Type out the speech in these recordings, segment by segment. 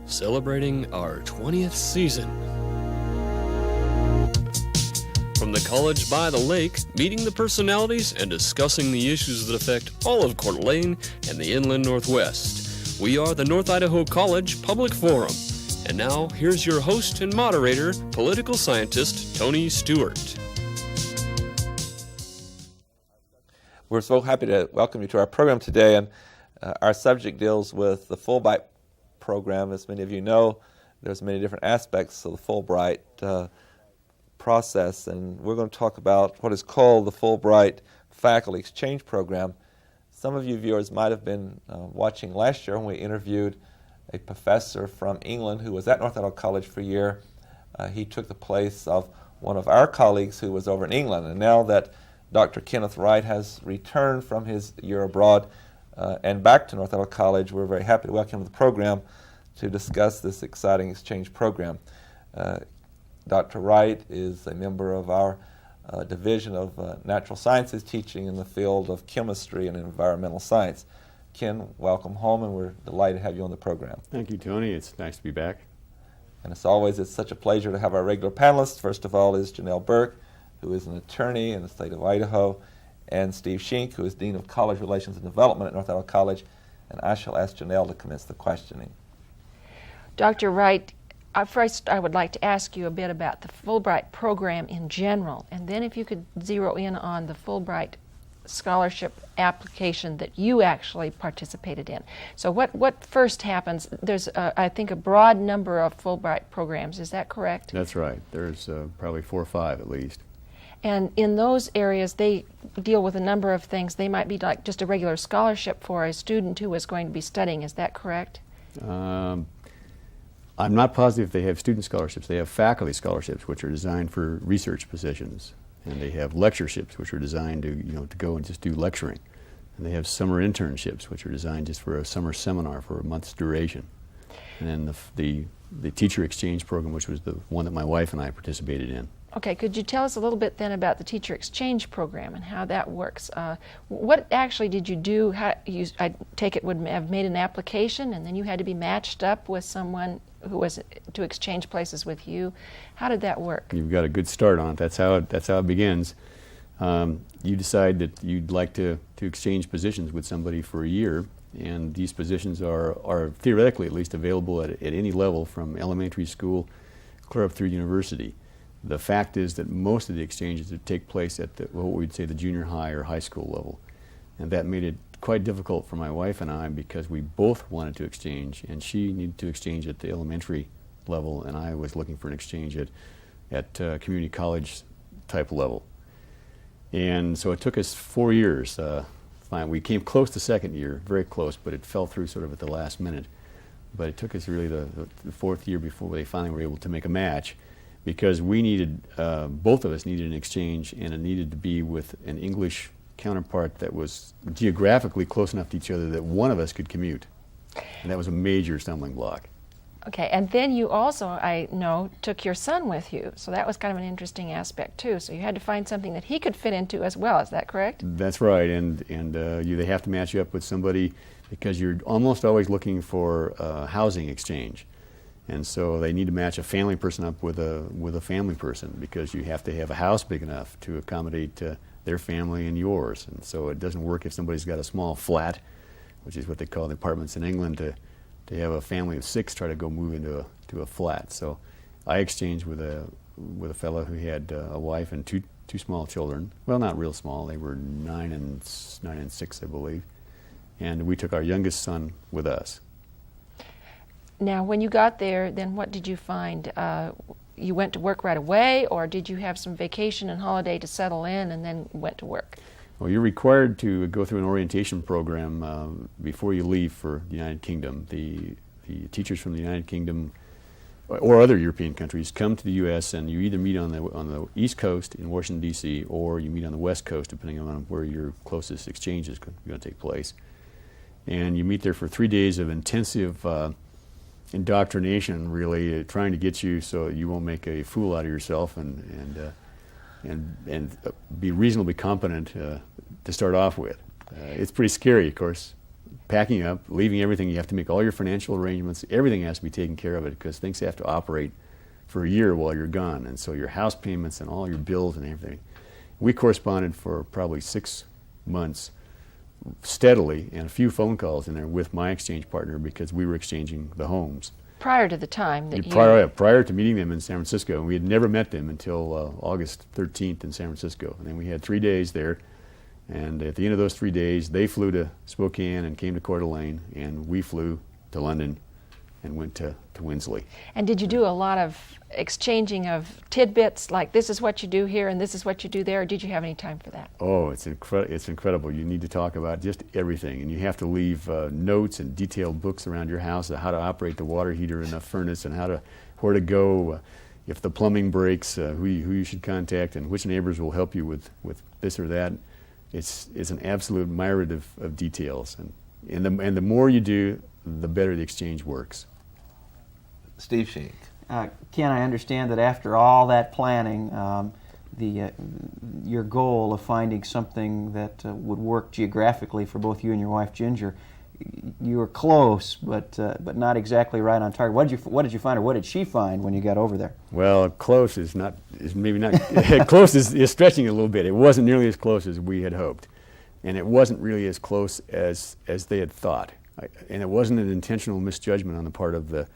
celebrating our 20th season. From the college by the lake, meeting the personalities and discussing the issues that affect all of Coeur d'Alene and the inland Northwest. We are the North Idaho College Public Forum. And now, here's your host and moderator, political scientist Tony Stewart. We're so happy to welcome you to our program today, and our subject deals with the Fulbright Program. As many of you know, there's many different aspects of the Fulbright process, and we're going to talk about what is called the Fulbright Faculty Exchange Program. Some of you viewers might have been watching last year when we interviewed a professor from England who was at North Idaho College for a year. He took the place of one of our colleagues who was over in England, and now that Dr. Kenneth Wright has returned from his year abroad and back to North Idaho College, we're very happy to welcome him to the program to discuss this exciting exchange program. Dr. Wright is a member of our Division of Natural Sciences, teaching in the field of chemistry and environmental science. Ken, welcome home, and we're delighted to have you on the program. Thank you, Tony. It's nice to be back. And as always, it's such a pleasure to have our regular panelists. First of all is Janelle Burke, who is an attorney in the state of Idaho, and Steve Shink, who is Dean of College Relations and Development at North Idaho College. And I shall ask Janelle to commence the questioning. Dr. Wright, first I would like to ask you a bit about the Fulbright program in general, and then if you could zero in on the Fulbright scholarship application that you actually participated in. So what first happens? There's, I think, a broad number of Fulbright programs. Is that correct? That's right. There's probably 4 or 5 at least. And in those areas, they deal with a number of things. They might be like just a regular scholarship for a student who is going to be studying. Is that correct? I'm not positive if they have student scholarships. They have faculty scholarships, which are designed for research positions, and they have lectureships, which are designed to go and just do lecturing, and they have summer internships, which are designed just for a summer seminar for a month's duration, and then the teacher exchange program, which was the one that my wife and I participated in. Okay, could you tell us a little bit then about the teacher exchange program and how that works? What actually did you do? I take it would have made an application, and then you had to be matched up with someone who was to exchange places with you. How did that work? You've got a good start on it. That's how it begins. You decide that you'd like to exchange positions with somebody for a year, and these positions are theoretically at least available at any level from elementary school clear up through university. The fact is that most of the exchanges would take place at what we'd say the junior high or high school level, and that made it quite difficult for my wife and I because we both wanted to exchange, and she needed to exchange at the elementary level, and I was looking for an exchange at community college type level. And so it took us 4 years. Fine, we came close the second year, very close, but it fell through sort of at the last minute. But it took us really the 4th year before they finally were able to make a match, because we needed, both of us needed an exchange, and it needed to be with an English counterpart that was geographically close enough to each other that one of us could commute. And that was a major stumbling block. Okay, and then you also, I know, took your son with you, so that was kind of an interesting aspect too. So you had to find something that he could fit into as well. Is that correct? That's right, and they have to match you up with somebody because you're almost always looking for a housing exchange. And so they need to match a family person up with a family person, because you have to have a house big enough to accommodate their family and yours. And so it doesn't work if somebody's got a small flat, which is what they call the apartments in England, to have a family of 6 try to go move into a flat. So I exchanged with a fellow who had a wife and two small children. Well, not real small. They were 9 and 6, I believe. And we took our youngest son with us. Now, when you got there, then what did you find? You went to work right away, or did you have some vacation and holiday to settle in and then went to work? Well, you're required to go through an orientation program before you leave for the United Kingdom. The teachers from the United Kingdom or other European countries come to the U.S., and you either meet on the East Coast in Washington, D.C., or you meet on the West Coast, depending on where your closest exchange is going to take place. And you meet there for 3 days of intensive indoctrination, really, trying to get you so you won't make a fool out of yourself and be reasonably competent to start off with. It's pretty scary, of course. packing up, leaving everything. You have to make all your financial arrangements. Everything has to be taken care of it because things have to operate for a year while you're gone. And so your house payments and all your bills and everything. We corresponded for probably 6 months steadily, and a few phone calls in there with my exchange partner because we were exchanging the homes. Prior to the time that Prior to meeting them in San Francisco. And we had never met them until August 13th in San Francisco. And then we had 3 days there. And at the end of those 3 days, they flew to Spokane and came to Coeur d'Alene, and we flew to London and went to Winsley. And did you do a lot of exchanging of tidbits, like this is what you do here and this is what you do there, or did you have any time for that? Oh, it's incredible. You need to talk about just everything, and you have to leave notes and detailed books around your house on how to operate the water heater in the furnace and where to go if the plumbing breaks, who you should contact, and which neighbors will help you with this or that. It's an absolute myriad of details, and the more you do, the better the exchange works. Steve Shink. Ken, I understand that after all that planning, your goal of finding something that would work geographically for both you and your wife Ginger, you were close, but not exactly right on target. What did you find, or what did she find when you got over there? Well, close is maybe not close is stretching it a little bit. It wasn't nearly as close as we had hoped, and it wasn't really as close as they had thought. And it wasn't an intentional misjudgment on the part of the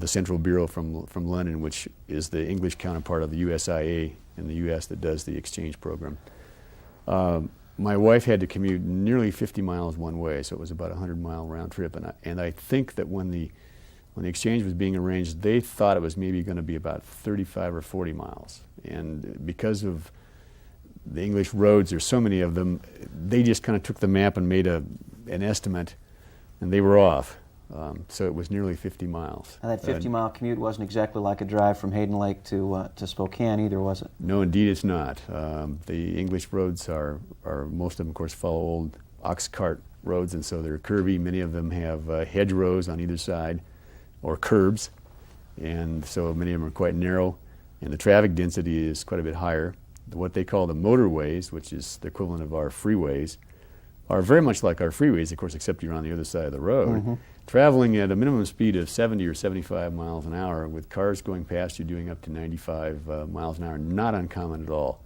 Central Bureau from London, which is the English counterpart of the USIA in the U.S. that does the exchange program. My wife had to commute nearly 50 miles one way, so it was about a 100-mile round trip. And I think that when the exchange was being arranged, they thought it was maybe going to be about 35 or 40 miles. And because of the English roads, there's so many of them, they just kind of took the map and made an estimate, and they were off. So it was nearly 50 miles. And that 50-mile commute wasn't exactly like a drive from Hayden Lake to Spokane either, was it? No, indeed it's not. The English roads are most of them, of course, follow old ox cart roads, and so they're curvy. Many of them have hedgerows on either side, or curbs, and so many of them are quite narrow, and the traffic density is quite a bit higher. What they call the motorways, which is the equivalent of our freeways, are very much like our freeways, of course, except you're on the other side of the road. Mm-hmm. Traveling at a minimum speed of 70 or 75 miles an hour, with cars going past you doing up to 95 miles an hour, not uncommon at all.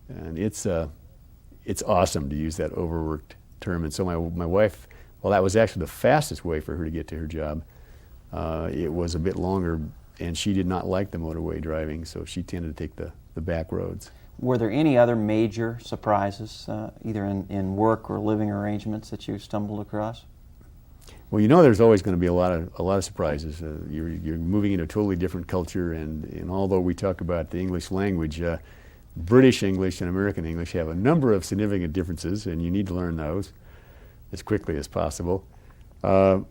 And it's awesome, to use that overworked term. And so my wife, well, that was actually the fastest way for her to get to her job. It was a bit longer, and she did not like the motorway driving, so she tended to take the back roads. Were there any other major surprises, either in work or living arrangements, that you stumbled across? Well, you know, there's always going to be a lot of surprises. You're moving into a totally different culture, and although we talk about the English language, British English and American English have a number of significant differences, and you need to learn those as quickly as possible.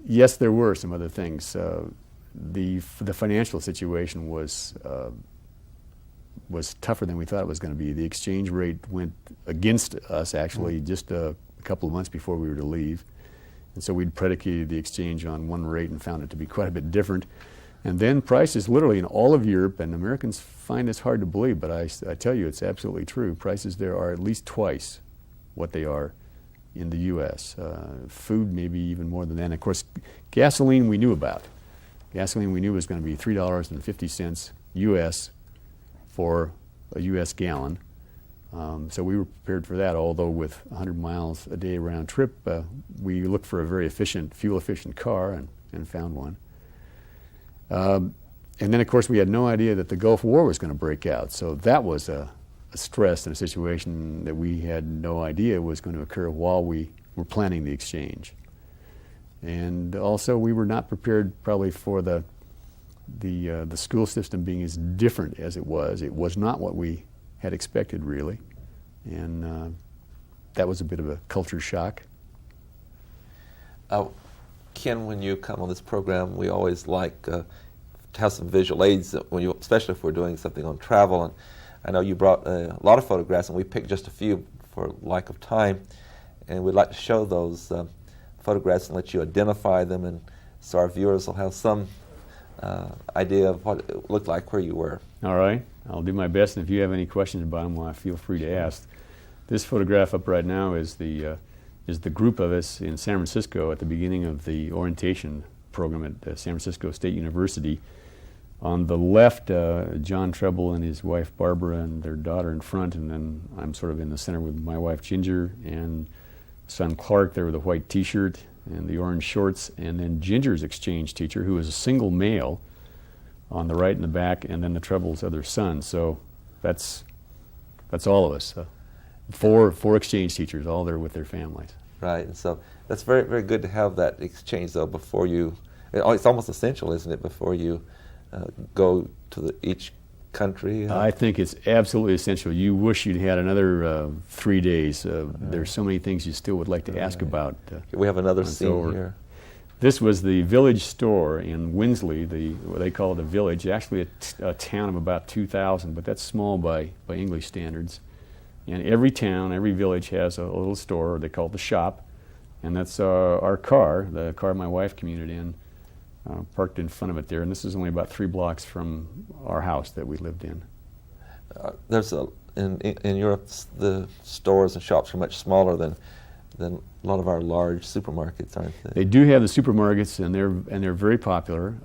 Yes, there were some other things. The financial situation was tougher than we thought it was going to be. The exchange rate went against us, actually, just a couple of months before we were to leave. And so we'd predicated the exchange on one rate and found it to be quite a bit different. And then prices literally in all of Europe, and Americans find this hard to believe, but I tell you it's absolutely true. Prices there are at least twice what they are in the U.S. Food maybe even more than that. And of course, gasoline we knew about. Gasoline we knew was going to be $3.50 U.S. for a U.S. gallon. So we were prepared for that, although with 100 miles a day round trip, we looked for a very fuel-efficient car and found one. And then, of course, we had no idea that the Gulf War was going to break out. So that was a stress and a situation that we had no idea was going to occur while we were planning the exchange. And also, we were not prepared probably for the school system being as different as it was. It was not what we had expected, really, and that was a bit of a culture shock. Ken, when you come on this program, we always like to have some visual aids, especially if we're doing something on travel. And I know you brought a lot of photographs, and we picked just a few for lack of time, and we'd like to show those photographs and let you identify them, and so our viewers will have some idea of what it looked like where you were. All right, I'll do my best, and if you have any questions about them, well, feel free to ask. This photograph up right now is the is the group of us in San Francisco at the beginning of the orientation program at San Francisco State University. On the left, John Treble and his wife Barbara and their daughter in front, and then I'm sort of in the center with my wife Ginger and son Clark there with a white t-shirt and the orange shorts, and then Ginger's exchange teacher, who is a single male, on the right and the back, and then the Treble's other son. So that's all of us. Four exchange teachers, all there with their families. Right, and so that's very, very good to have that exchange, though, before you, it's almost essential, isn't it, before you go to each country? I think it's absolutely essential. You wish you'd had another 3 days. There's so many things you still would like to ask about. We have another scene here. This was the village store in Winsley, what they call the village, actually a town of about 2,000, but that's small by English standards. And every town, every village has a little store, they call it the shop, and that's our car, the car my wife commuted in, parked in front of it there, and this is only about 3 blocks from our house that we lived in. In Europe, the stores and shops are much smaller than a lot of our large supermarkets, aren't they? They do have the supermarkets, and they're very popular.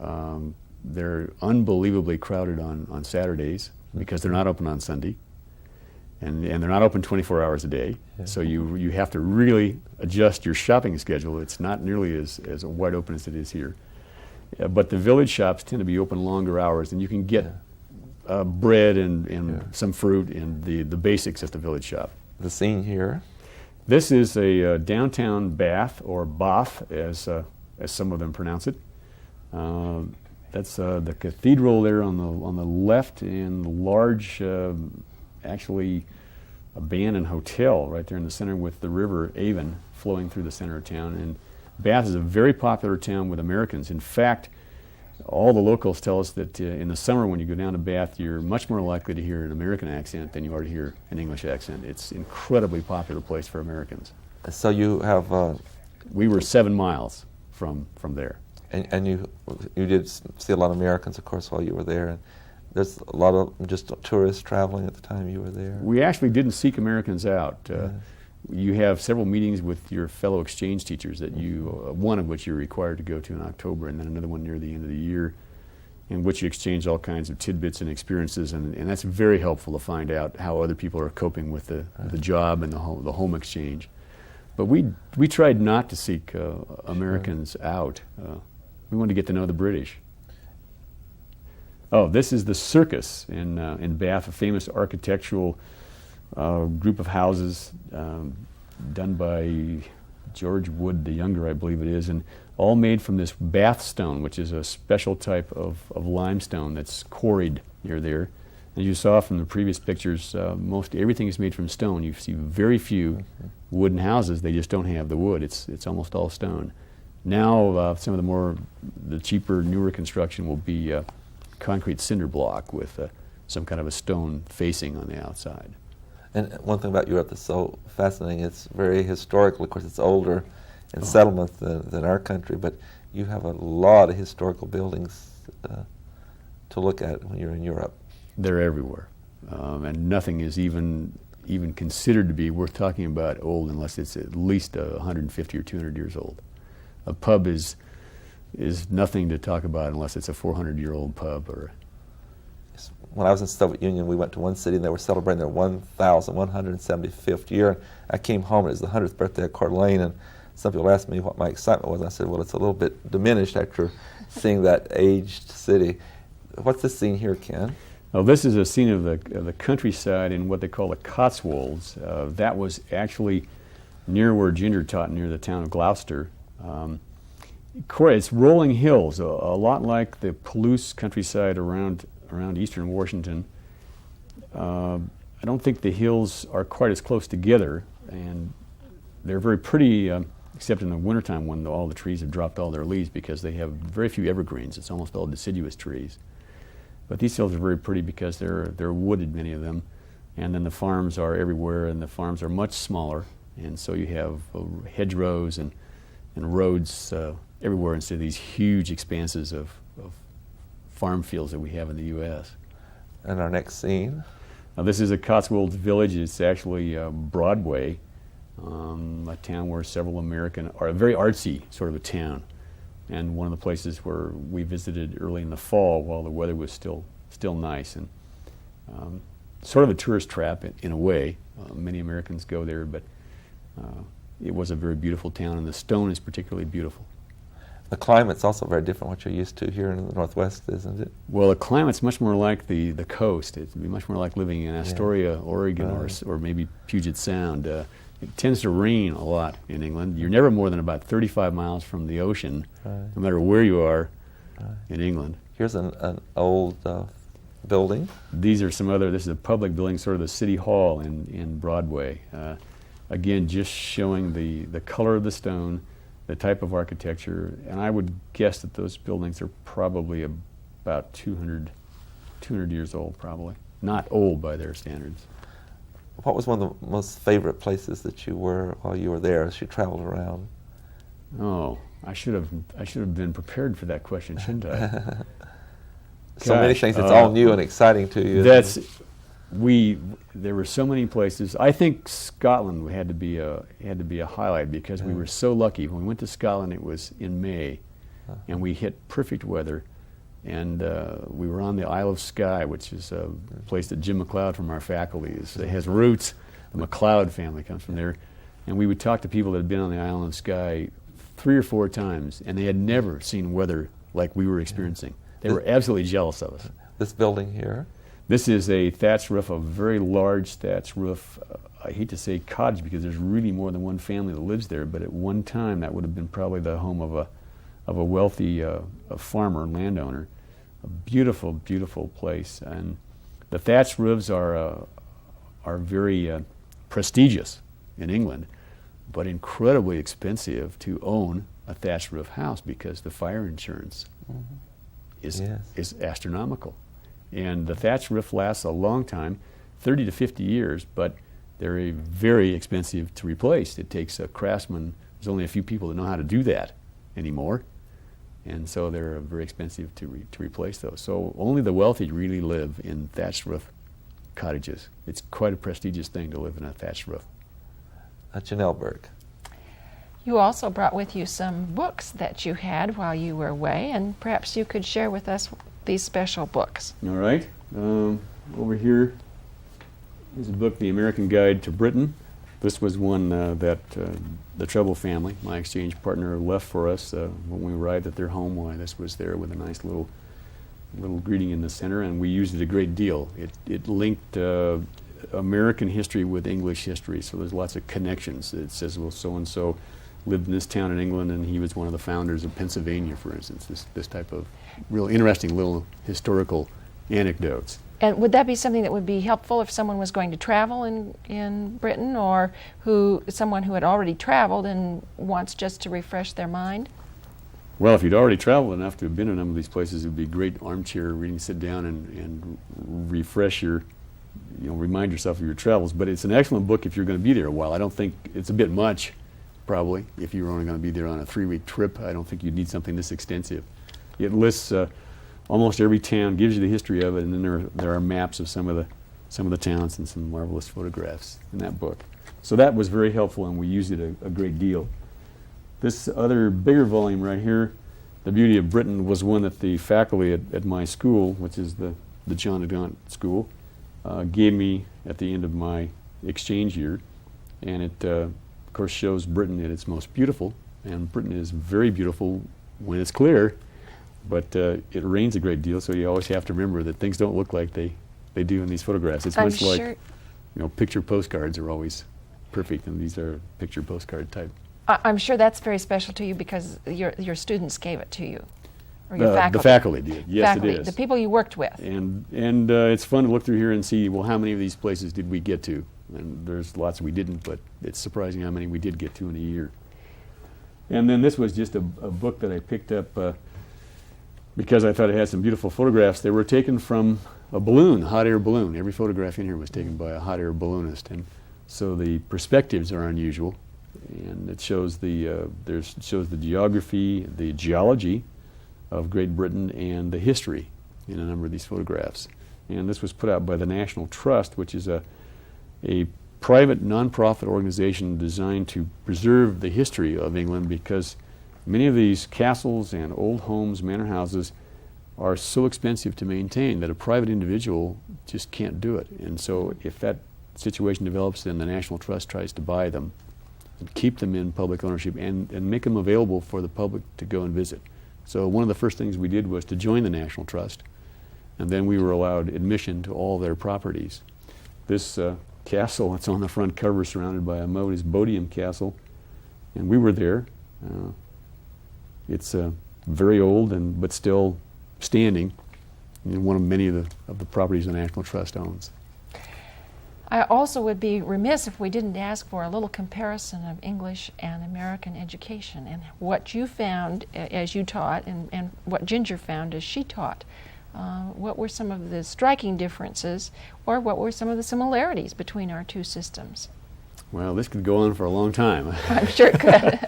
They're unbelievably crowded on Saturdays because they're not open on Sunday, and they're not open 24 hours a day. Yeah. So you have to really adjust your shopping schedule. It's not nearly as wide open as it is here. But the village shops tend to be open longer hours, and you can get bread and some fruit and the basics at the village shop. The scene here. This is a downtown Bath, or Bath, as some of them pronounce it. That's the cathedral there on the left, and the large, actually, abandoned hotel right there in the center with the river Avon flowing through the center of town. And Bath is a very popular town with Americans. In fact, all the locals tell us that in the summer when you go down to Bath, you're much more likely to hear an American accent than you are to hear an English accent. It's an incredibly popular place for Americans. So you have... we were 7 miles from there. And you did see a lot of Americans, of course, while you were there. And there's a lot of just tourists traveling at the time you were there. We actually didn't seek Americans out. You have several meetings with your fellow exchange teachers that one of which you're required to go to in October, and then another one near the end of the year, in which you exchange all kinds of tidbits and experiences, and that's very helpful to find out how other people are coping with the job and the home exchange. But we tried not to seek Americans out. We wanted to get to know the British. Oh, this is the Circus in Bath, a famous architectural group of houses done by George Wood the Younger, I believe it is, and all made from this Bath stone, which is a special type of limestone that's quarried near there. As you saw from the previous pictures, most everything is made from stone. You see very few wooden houses. They just don't have the wood. It's almost all stone. Now, some of the cheaper, newer construction will be concrete cinder block with some kind of a stone facing on the outside. And one thing about Europe that's so fascinating, it's very historical. Of course, it's older in settlement than our country, but you have a lot of historical buildings to look at when you're in Europe. They're everywhere, and nothing is even considered to be worth talking about old unless it's at least 150 or 200 years old. A pub is nothing to talk about unless it's a 400-year-old pub. When I was in the Soviet Union, we went to one city and they were celebrating their 1,175th year. And I came home and it was the 100th birthday of Coeur d'Alene, and some people asked me what my excitement was. I said, well, it's a little bit diminished after seeing that aged city. What's this scene here, Ken? Well, this is a scene of the countryside in what they call the Cotswolds. That was actually near where Ginger taught, near the town of Gloucester. It's rolling hills, a lot like the Palouse countryside around eastern Washington. I don't think the hills are quite as close together, and they're very pretty, except in the wintertime when all the trees have dropped all their leaves because they have very few evergreens. It's almost all deciduous trees. But these hills are very pretty because they're wooded, many of them, and then the farms are everywhere, and the farms are much smaller, and so you have hedgerows and roads everywhere instead of these huge expanses of farm fields that we have in the U.S. And our next scene? Now, this is a Cotswolds village. It's actually Broadway. a town where several American, or a very artsy sort of a town, and one of the places where we visited early in the fall while the weather was still nice, and sort of a tourist trap in a way. Many Americans go there, but it was a very beautiful town, and the stone is particularly beautiful. The climate's also very different what you're used to here in the Northwest, isn't it? Well, the climate's much more like the coast. It'd be much more like living in Astoria, Oregon, or maybe Puget Sound. It tends to rain a lot in England. You're never more than about 35 miles from the ocean, no matter where you are in England. Here's an old building. These are some other, this is a public building, sort of the City Hall in Broadway. Again, just showing the color of the stone, the type of architecture, and I would guess that those buildings are probably about 200 years old, probably. Not old by their standards. What was one of the most favorite places that you were while you were there as you traveled around? Oh, I should have been prepared for that question, shouldn't I? So many things. It's all new and exciting to you. There were so many places. I think Scotland had to be a highlight because we were so lucky. When we went to Scotland, it was in May, and we hit perfect weather. And we were on the Isle of Skye, which is a place that Jim MacLeod from our faculty has roots. The MacLeod family comes from there. And we would talk to people that had been on the island of Skye 3 or 4 times, and they had never seen weather like we were experiencing. They were absolutely jealous of us. This building here? This is a thatched roof, a very large thatched roof. I hate to say cottage because there's really more than one family that lives there, but at one time that would have been probably the home of a wealthy a farmer, landowner. A beautiful, beautiful place. And the thatched roofs are very prestigious in England, but incredibly expensive to own a thatched roof house because the fire insurance is astronomical. And the thatched roof lasts a long time, 30 to 50 years, but they're very expensive to replace. It takes a craftsman. There's only a few people that know how to do that anymore. And so they're very expensive to replace those. So only the wealthy really live in thatched roof cottages. It's quite a prestigious thing to live in a thatched roof. Janelle Burke. You also brought with you some books that you had while you were away, and perhaps you could share with us these special books. All right. Over here is a book, The American Guide to Britain. This was one that the Treble family, my exchange partner, left for us when we arrived at their home. Why, this was there with a nice little greeting in the center, and we used it a great deal. It linked American history with English history, so there's lots of connections. It says, well, so-and-so lived in this town in England, and he was one of the founders of Pennsylvania, for instance. This type of real interesting little historical anecdotes. And would that be something that would be helpful if someone was going to travel in Britain, or someone who had already traveled and wants just to refresh their mind? Well, if you'd already traveled enough to have been in some of these places, it would be great armchair reading, sit down and refresh remind yourself of your travels. But it's an excellent book if you're going to be there a while. I don't think it's a bit much, probably, if you were only going to be there on a 3-week trip. I don't think you'd need something this extensive. It lists almost every town, gives you the history of it, and then there are maps of some of the towns and some marvelous photographs in that book. So that was very helpful, and we used it a great deal. This other bigger volume right here, The Beauty of Britain, was one that the faculty at my school, which is the John Gaunt School, gave me at the end of my exchange year. And it, of course, shows Britain at its most beautiful, and Britain is very beautiful when it's clear, but it rains a great deal, so you always have to remember that things don't look like they do in these photographs. It's much like, picture postcards are always perfect, and these are picture postcard type. I'm sure that's very special to you because your students gave it to you, or your faculty. The faculty did, yes, faculty, it is. the people you worked with. And it's fun to look through here and see, well, how many of these places did we get to? And there's lots we didn't, but it's surprising how many we did get to in a year. And then this was just a book that I picked up because I thought it had some beautiful photographs. They were taken from a balloon, hot air balloon. Every photograph in here was taken by a hot air balloonist, and so the perspectives are unusual. And it shows the geography, the geology of Great Britain, and the history in a number of these photographs. And this was put out by the National Trust, which is a private nonprofit organization designed to preserve the history of England, because many of these castles and old homes, manor houses, are so expensive to maintain that a private individual just can't do it. And so if that situation develops, then the National Trust tries to buy them and keep them in public ownership and make them available for the public to go and visit. So one of the first things we did was to join the National Trust, and then we were allowed admission to all their properties. This castle that's on the front cover, surrounded by a moat, is Bodiam Castle, and we were there. It's very old but still standing, in one of many of the properties the National Trust owns. I also would be remiss if we didn't ask for a little comparison of English and American education, and what you found as you taught and what Ginger found as she taught. What were some of the striking differences, or what were some of the similarities between our two systems? Well, this could go on for a long time. I'm sure it could.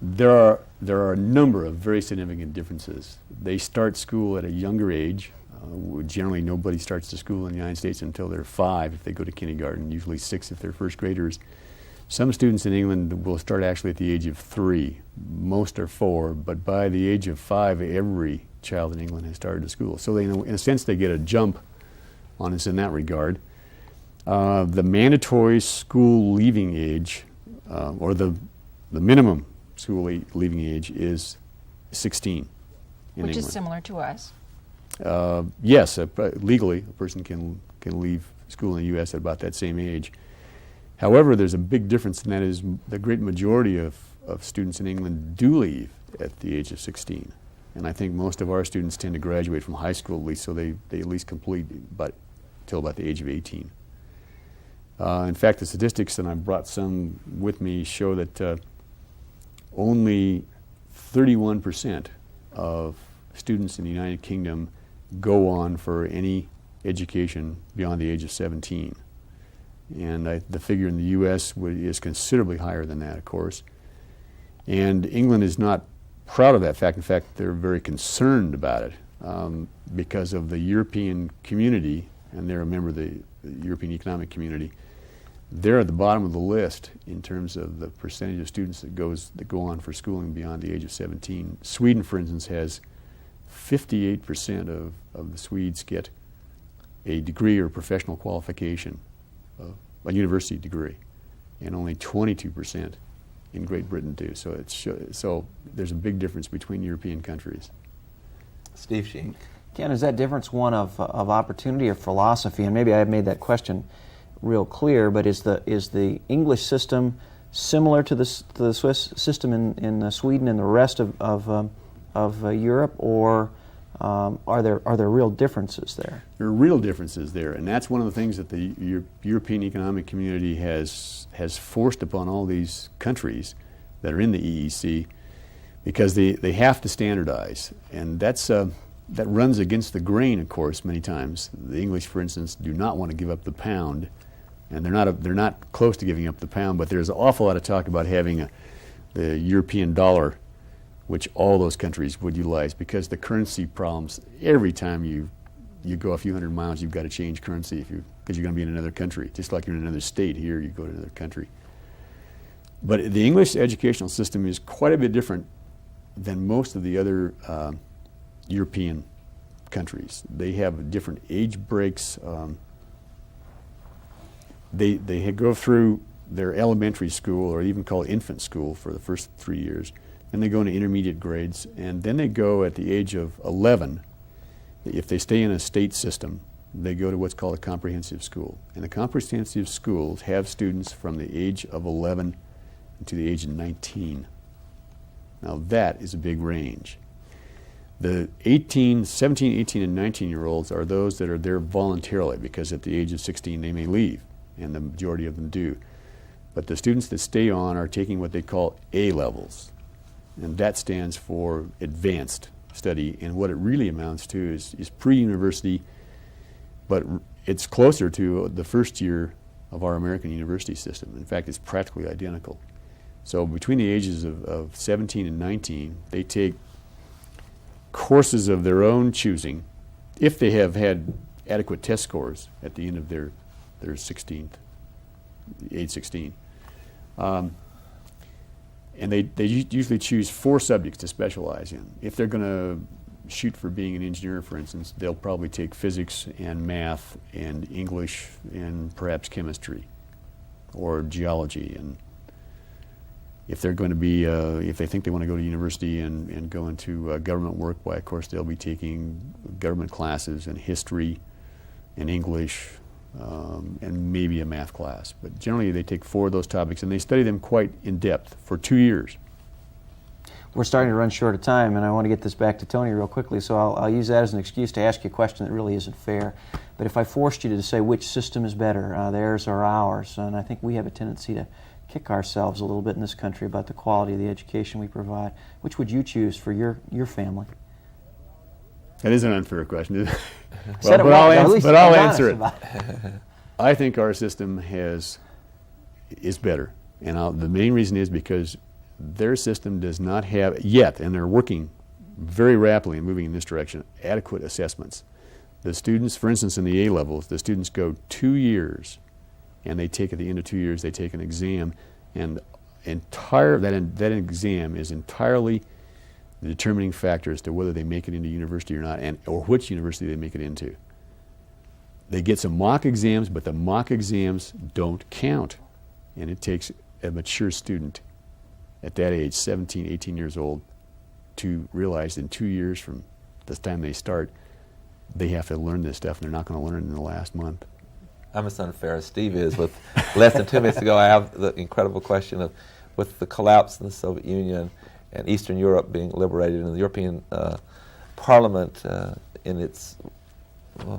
There are a number of very significant differences. They start school at a younger age. Generally, nobody starts to school in the United States until they're 5 if they go to kindergarten, usually 6 if they're first graders. Some students in England will start actually at the age of 3. Most are 4, but by the age of 5, every child in England has started to school. So they, in a sense, they get a jump on us in that regard. The mandatory school leaving age, or the minimum school leaving age, is 16 in Which England. is similar to us. Yes, legally a person can leave school in the U.S. at about that same age. However, there's a big difference, and that is the great majority of students in England do leave at the age of 16. And I think most of our students tend to graduate from high school at least, so they at least complete till about the age of 18. In fact, the statistics, and I've brought some with me, show that only 31% of students in the United Kingdom go on for any education beyond the age of 17. And the figure in the U.S. is considerably higher than that, of course. And England is not proud of that fact. In fact, they're very concerned about it because of the European community, and they're a member of the European Economic Community. They're at the bottom of the list in terms of the percentage of students that go on for schooling beyond the age of 17. Sweden, for instance, has 58% of the Swedes get a degree or professional qualification, a university degree, and only 22% in Great Britain do. So there's a big difference between European countries. Steve Sheen. Ken, is that difference one of opportunity or philosophy? And maybe I have made that question real clear, but is the English system similar to the Swiss system in Sweden and the rest of Europe, or are there real differences there? There are real differences there, and that's one of the things that the European Economic Community has forced upon all these countries that are in the EEC, because they have to standardize, and that runs against the grain, of course, many times. The English, for instance, do not want to give up the pound, and they're not close to giving up the pound, but there's an awful lot of talk about having the European dollar, which all those countries would utilize, because the currency problems, every time you go a few hundred miles, you've got to change currency because you're going to be in another country. Just like you're in another state here, you go to another country. But the English educational system is quite a bit different than most of the other European countries. They have different age breaks. They go through their elementary school, or even called infant school, for the first 3 years. Then they go into intermediate grades, and then they go at the age of 11. If they stay in a state system, they go to what's called a comprehensive school. And the comprehensive schools have students from the age of 11 to the age of 19. Now that is a big range. The 17, 18, and 19-year-olds are those that are there voluntarily, because at the age of 16 they may leave, and the majority of them do. But the students that stay on are taking what they call A levels, and that stands for advanced study, and what it really amounts to is pre-university, but it's closer to the first year of our American university system. In fact, it's practically identical. So between the ages of 17 and 19, they take courses of their own choosing, if they have had adequate test scores at the end of their their 16th, age 16. And they usually choose 4 subjects to specialize in. If they're going to shoot for being an engineer, for instance, they'll probably take physics and math and English and perhaps chemistry or geology. And if they're going to be, if they think they want to go to university and go into government work, why, of course, they'll be taking government classes in history and English and maybe a math class. But generally, they take 4 of those topics, and they study them quite in depth for 2 years. We're starting to run short of time, and I want to get this back to Tony real quickly, so I'll use that as an excuse to ask you a question that really isn't fair. But if I forced you to say which system is better, theirs or ours, and I think we have a tendency to kick ourselves a little bit in this country about the quality of the education we provide, which would you choose for your family? That is an unfair question, isn't it? But I'll answer it. I think our system is better, and the main reason is because their system does not have yet, and they're working very rapidly and moving in this direction, adequate assessments. The students, for instance, in the A levels, the students go 2 years, and they take at the end of 2 years, they take an exam, and that exam is entirely the determining factor as to whether they make it into university or not, or which university they make it into. They get some mock exams, but the mock exams don't count. And it takes a mature student at that age, 17, 18 years old, to realize in 2 years from the time they start, they have to learn this stuff, and they're not going to learn it in the last month. I'm as unfair as Steve is. With less than 2 minutes ago, I have the incredible question of, with the collapse in the Soviet Union and Eastern Europe being liberated and the European Parliament in its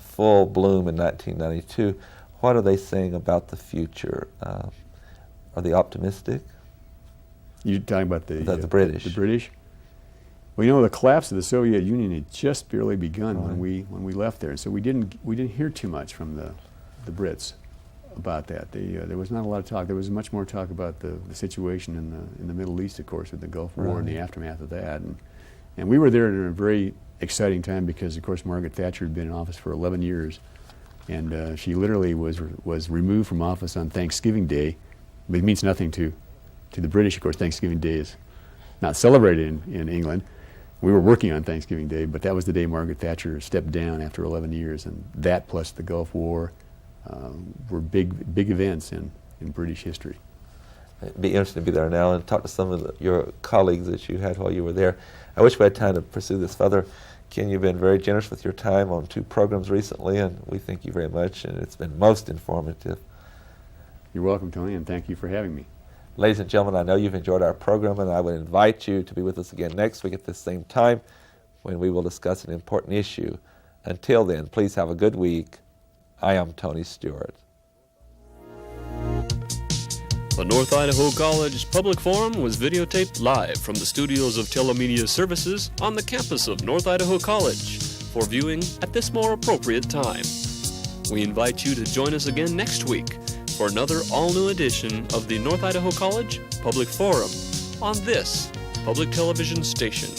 full bloom in 1992, what are they saying about the future? Are they optimistic? You're talking about the British. The British? Well, you know, the collapse of the Soviet Union had just barely begun when we left there, so we didn't hear too much from the Brits about that. There was not a lot of talk. There was much more talk about the situation in the Middle East, of course, with the Gulf War and the aftermath of that. And we were there at a very exciting time because, of course, Margaret Thatcher had been in office for 11 years, and she literally was removed from office on Thanksgiving Day. But it means nothing to the British. Of course, Thanksgiving Day is not celebrated in England. We were working on Thanksgiving Day, but that was the day Margaret Thatcher stepped down after 11 years, and that plus the Gulf War were big events in British history. It'd be interesting to be there now and talk to some of your colleagues that you had while you were there. I wish we had time to pursue this further. Ken, you've been very generous with your time on 2 programs recently, and we thank you very much, and it's been most informative. You're welcome, Tony, and thank you for having me. Ladies and gentlemen, I know you've enjoyed our program, and I would invite you to be with us again next week at this same time when we will discuss an important issue. Until then, please have a good week. I am Tony Stewart. The North Idaho College Public Forum was videotaped live from the studios of Telemedia Services on the campus of North Idaho College for viewing at this more appropriate time. We invite you to join us again next week for another all-new edition of the North Idaho College Public Forum on this public television station.